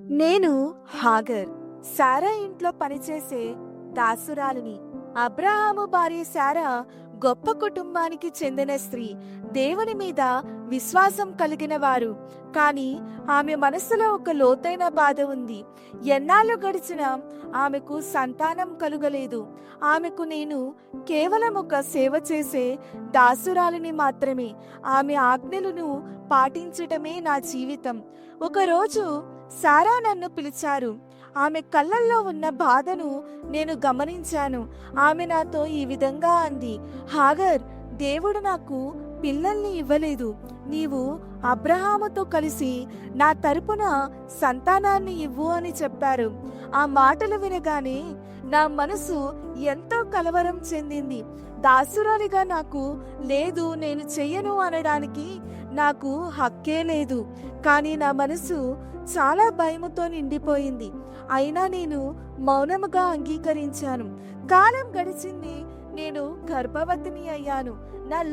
నేను హాగర్, శారా ఇంట్లో పనిచేసే దాసురాలిని. అబ్రహాము భార్య శారా గొప్ప కుటుంబానికి చెందిన స్త్రీ, దేవుని మీద విశ్వాసం కలిగిన వారు. కానీ ఆమె మనసులో ఒక లోతైన బాధ ఉంది. ఎన్నాళ్ళు గడిచినా ఆమెకు సంతానం కలుగలేదు. ఆమెకు నేను కేవలం ఒక సేవ చేసే దాసురాలిని మాత్రమే. ఆమె ఆజ్ఞలను పాటించటమే నా జీవితం. ఒకరోజు శారా నన్ను పిలిచారు. ఆమె కళ్ళల్లో ఉన్న బాధను నేను గమనించాను. ఆమె నాతో ఈ విధంగా అంది, హాగర్, దేవుడు నాకు పిల్లల్ని ఇవ్వలేదు. నీవు అబ్రహాముతో కలిసి నా తరపున సంతానాన్ని ఇవ్వు అని చెప్పారు. ఆ మాటలు వినగానే నా మనసు ఎంతో కలవరం చెందింది. దాసురాలిగా నాకు లేదు, నేను చెయ్యను అనడానికి నాకు హక్కే లేదు. కానీ నా మనసు చాలా భయముతో నిండిపోయింది. అయినా నేను మౌనముగా అంగీకరించాను. కాలం గడిచింది. నేను గర్భవతిని అయ్యాను. నాలో